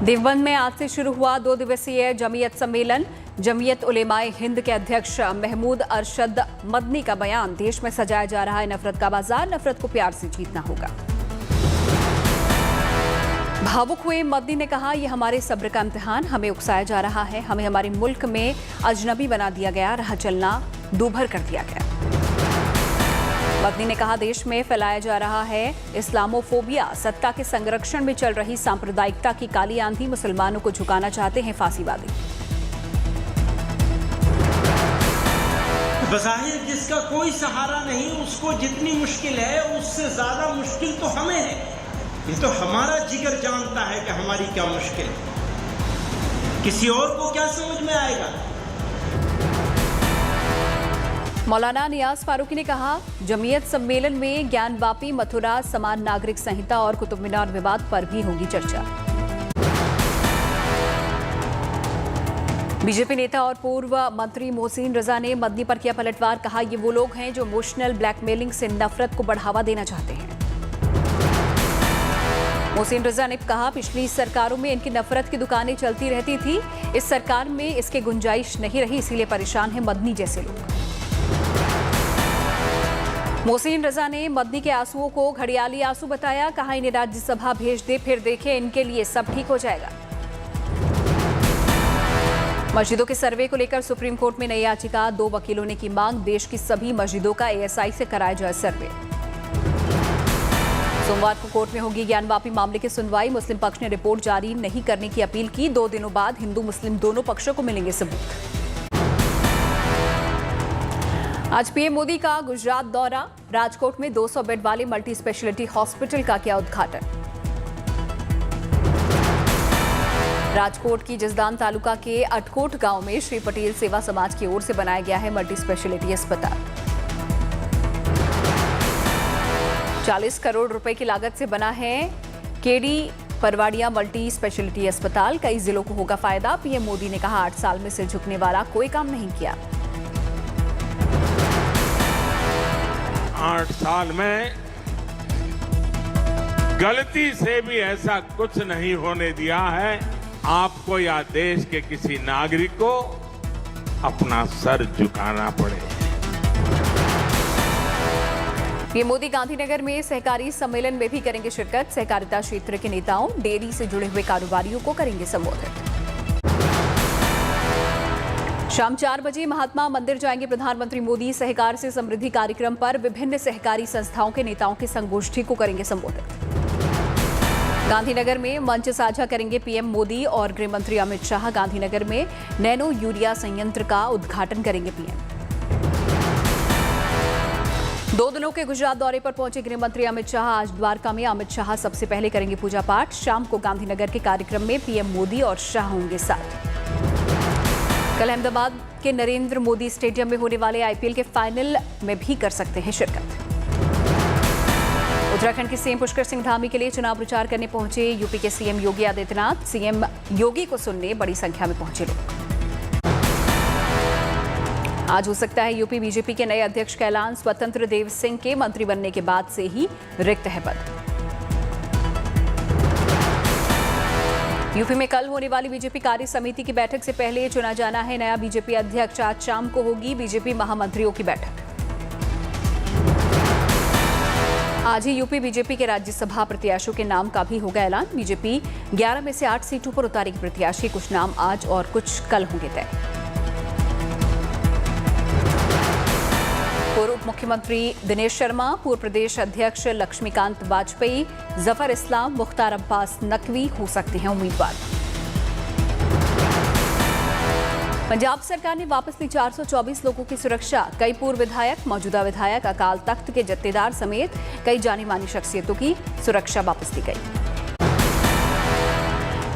देवबंद में आज से शुरू हुआ 2 दिवसीय जमीयत सम्मेलन। जमीयत उलेमाए हिंद के अध्यक्ष महमूद अरशद मदनी का बयान, देश में सजाया जा रहा है नफरत का बाजार, नफरत को प्यार से जीतना होगा। भावुक हुए मदनी ने कहा, यह हमारे सब्र का इम्तिहान, हमें उकसाया जा रहा है, हमें हमारे मुल्क में अजनबी बना दिया गया, राह चलना दूभर कर दिया गया। मदनी ने कहा, देश में फैलाया जा रहा है इस्लामोफोबिया, सत्ता के संरक्षण में चल रही सांप्रदायिकता की काली आंधी, मुसलमानों को झुकाना चाहते हैं फांसीवादी। बज़ाहिर जिसका कोई सहारा नहीं, उसको जितनी मुश्किल है उससे ज्यादा मुश्किल तो हमें है। ये तो हमारा जिगर जानता है कि हमारी क्या मुश्किल है, किसी और को क्या समझ में आएगा। मौलाना नियाज फारूकी ने कहा, जमीयत सम्मेलन में ज्ञानवापी, मथुरा, समान नागरिक संहिता और कुतुब मीनार विवाद पर भी होगी चर्चा। बीजेपी नेता और पूर्व मंत्री मोहसिन रजा ने मदनी पर किया पलटवार, कहा, ये वो लोग हैं जो इमोशनल ब्लैकमेलिंग से नफरत को बढ़ावा देना चाहते हैं। मोहसिन रजा ने कहा, पिछली सरकारों में इनकी नफरत की दुकानें चलती रहती थी, इस सरकार में इसके गुंजाइश नहीं रही, इसीलिए परेशान है मदनी जैसे लोग। मोहसिन रजा ने मदनी के आंसुओं को घड़ियाली आंसू बताया, कहा, इन्हें राज्यसभा भेज दे, फिर देखें, इनके लिए सब ठीक हो जाएगा। मस्जिदों के सर्वे को लेकर सुप्रीम कोर्ट में नई याचिका, 2 वकीलों ने की मांग, देश की सभी मस्जिदों का ASI से कराया जाए सर्वे। सोमवार को कोर्ट में होगी ज्ञानवापी मामले की सुनवाई, मुस्लिम पक्ष ने रिपोर्ट जारी नहीं करने की अपील की, 2 दिनों बाद हिंदू मुस्लिम दोनों पक्षों को मिलेंगे सबूत। आज पीएम मोदी का गुजरात दौरा, राजकोट में 200 बेड वाले मल्टी स्पेशलिटी हॉस्पिटल का किया उद्घाटन। राजकोट की जसदान तालुका के अटकोट गांव में श्री पटेल सेवा समाज की ओर से बनाया गया है मल्टी स्पेशलिटी अस्पताल। 40 करोड़ रुपए की लागत से बना है केडी परवाड़िया मल्टी स्पेशलिटी अस्पताल, कई जिलों को होगा फायदा। पीएम मोदी ने कहा, 8 साल में सिर झुकने वाला कोई काम नहीं किया। 8 साल में गलती से भी ऐसा कुछ नहीं होने दिया है, आपको या देश के किसी नागरिक को अपना सर झुकाना पड़े। पीएम मोदी गांधीनगर में सहकारी सम्मेलन में भी करेंगे शिरकत, सहकारिता क्षेत्र के नेताओं, डेयरी से जुड़े हुए कारोबारियों को करेंगे संबोधित। शाम 4 बजे महात्मा मंदिर जाएंगे प्रधानमंत्री मोदी, सहकार से समृद्धि कार्यक्रम पर विभिन्न सहकारी संस्थाओं के नेताओं की संगोष्ठी को करेंगे संबोधित। गांधीनगर में मंच साझा करेंगे पीएम मोदी और गृह मंत्री अमित शाह। गांधीनगर में नैनो यूरिया संयंत्र का उद्घाटन करेंगे पीएम। 2 दिनों के गुजरात दौरे पर पहुंचे गृह मंत्री अमित शाह, आज द्वारका में अमित शाह सबसे पहले करेंगे पूजा पाठ। शाम को गांधीनगर के कार्यक्रम में पीएम मोदी और शाह होंगे साथ। कल अहमदाबाद के नरेंद्र मोदी स्टेडियम में होने वाले IPL के फाइनल में भी कर सकते हैं शिरकत। उत्तराखंड के सीएम पुष्कर सिंह धामी के लिए चुनाव प्रचार करने पहुंचे यूपी के सीएम योगी आदित्यनाथ। सीएम योगी को सुनने बड़ी संख्या में पहुंचे लोग। आज हो सकता है यूपी बीजेपी के नए अध्यक्ष का ऐलान, स्वतंत्र देव सिंह के मंत्री बनने के बाद से ही रिक्त है पद। यूपी में कल होने वाली बीजेपी कार्य समिति की बैठक से पहले चुना जाना है नया बीजेपी अध्यक्ष। आज शाम को होगी बीजेपी महामंत्रियों की बैठक। आज ही यूपी बीजेपी के राज्यसभा प्रत्याशियों के नाम का भी होगा ऐलान। बीजेपी 11 में से 8 सीटों पर उतारेगी प्रत्याशी, कुछ नाम आज और कुछ कल होंगे तय। पूर्व मुख्यमंत्री दिनेश शर्मा, पूर्व प्रदेश अध्यक्ष लक्ष्मीकांत वाजपेयी, जफर इस्लाम, मुख्तार अब्बास नकवी हो सकते हैं उम्मीदवार। पंजाब सरकार ने वापस ली 424 लोगों की सुरक्षा, कई पूर्व विधायक, मौजूदा विधायक, अकाल तख्त के जत्थेदार समेत कई जानी मानी शख्सियतों की सुरक्षा वापस ली गई।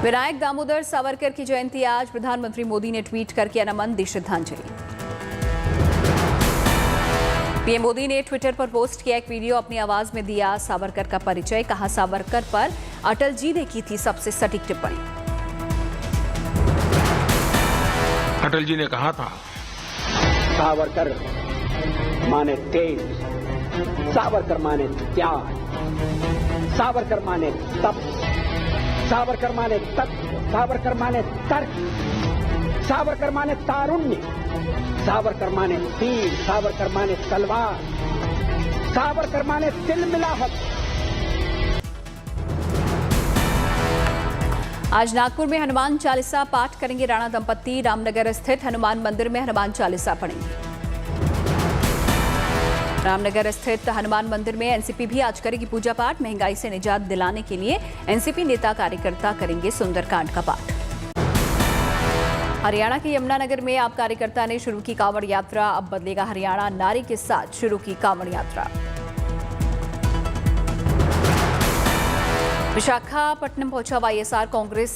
विनायक दामोदर सावरकर की जयंती आज, प्रधानमंत्री मोदी ने ट्वीट कर किया नमन, दी श्रद्धांजलि। पीएम मोदी ने ट्विटर पर पोस्ट किया एक वीडियो, अपनी आवाज में दिया सावरकर का परिचय, कहा, सावरकर पर अटल जी ने की थी सबसे सटीक टिप्पणी। अटल जी ने कहा था, सावरकर माने तेज, सावरकर माने त्याग, सावरकर माने तप, सावरकर माने तत्व, सावरकर माने तर्क, सावरकर माने तारुण्य, सावरकर माने तीर, सावरकर माने तलवार, सावरकर माने तिलमिलाहट। आज नागपुर में हनुमान चालीसा पाठ करेंगे राणा दंपत्ति। रामनगर स्थित हनुमान मंदिर में हनुमान चालीसा पढ़ेंगे। रामनगर स्थित हनुमान मंदिर में एनसीपी भी आज करेगी पूजा पाठ। महंगाई से निजात दिलाने के लिए एनसीपी नेता कार्यकर्ता करेंगे सुंदरकांड का पाठ। हरियाणा के यमुनानगर में आप कार्यकर्ता ने शुरू की कांवड़ यात्रा। अब बदलेगा हरियाणा नारे के साथ शुरू की कांवड़ यात्रा। विशाखापट्टनम पहुंचा वाईएसआर कांग्रेस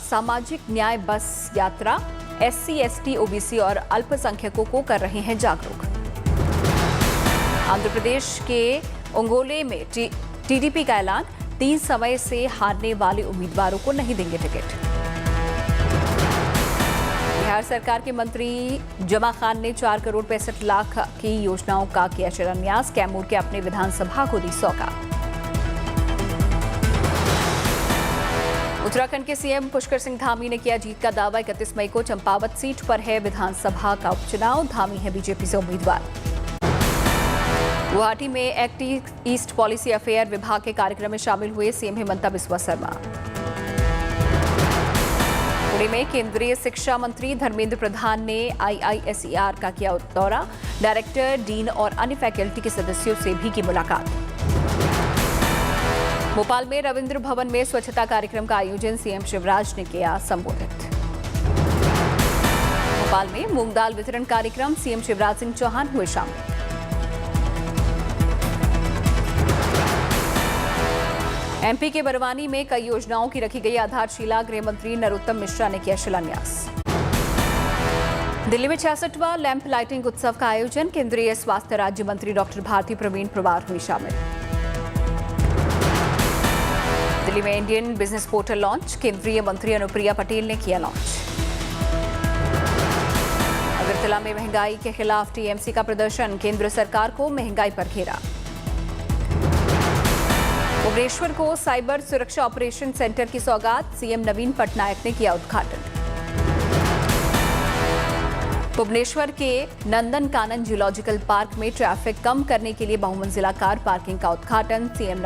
सामाजिक न्याय बस यात्रा। एससी, एसटी, ओबीसी और अल्पसंख्यकों को कर रहे हैं जागरूक। आंध्र प्रदेश के ओंगोले में टीडीपी का ऐलान। 3 समय से हारने वाले उम्मीदवारों को नहीं देंगे टिकट। बिहार सरकार के मंत्री जमा खान ने 4 करोड़ 65 लाख की योजनाओं का किया शिलान्यास। कैमूर के अपने विधानसभा को दी सौगात। उत्तराखंड के सीएम पुष्कर सिंह धामी ने किया जीत का दावा। 31 मई को चंपावत सीट पर है विधानसभा का उपचुनाव। धामी है बीजेपी से उम्मीदवार। गुवाहाटी में एक्ट ईस्ट पॉलिसी अफेयर विभाग के कार्यक्रम में शामिल हुए सीएम हिमंता बिस्वा शर्मा। पुणे में केंद्रीय शिक्षा मंत्री धर्मेंद्र प्रधान ने आईआईएसईआर का किया दौरा। डायरेक्टर, डीन और अन्य फैकल्टी के सदस्यों से भी की मुलाकात। भोपाल में रविंद्र भवन में स्वच्छता कार्यक्रम का आयोजन। सीएम शिवराज ने किया संबोधित। भोपाल में मूंग दाल वितरण कार्यक्रम। सीएम शिवराज सिंह चौहान हुए शामिल। एमपी के बरवानी में कई योजनाओं की रखी गई आधारशिला। गृह मंत्री नरोत्तम मिश्रा ने किया शिलान्यास। दिल्ली में 66वां लैंप लाइटिंग उत्सव का आयोजन। केंद्रीय स्वास्थ्य राज्य मंत्री डॉक्टर भारती प्रवीण प्रवार हुई शामिल। दिल्ली में इंडियन बिजनेस पोर्टल लॉन्च। केंद्रीय मंत्री अनुप्रिया पटेल ने किया लॉन्च। अगरतला में महंगाई के खिलाफ टीएमसी का प्रदर्शन। केंद्र सरकार को महंगाई पर घेरा। भुवनेश्वर को साइबर सुरक्षा ऑपरेशन सेंटर की सौगात। सीएम नवीन पटनायक ने किया उद्घाटन। भुवनेश्वर के नंदन कानन जूलॉजिकल पार्क में ट्रैफिक कम करने के लिए बहुमंजिला कार पार्किंग का उद्घाटन। सीएम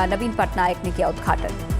नवीन पटनायक ने किया उद्घाटन।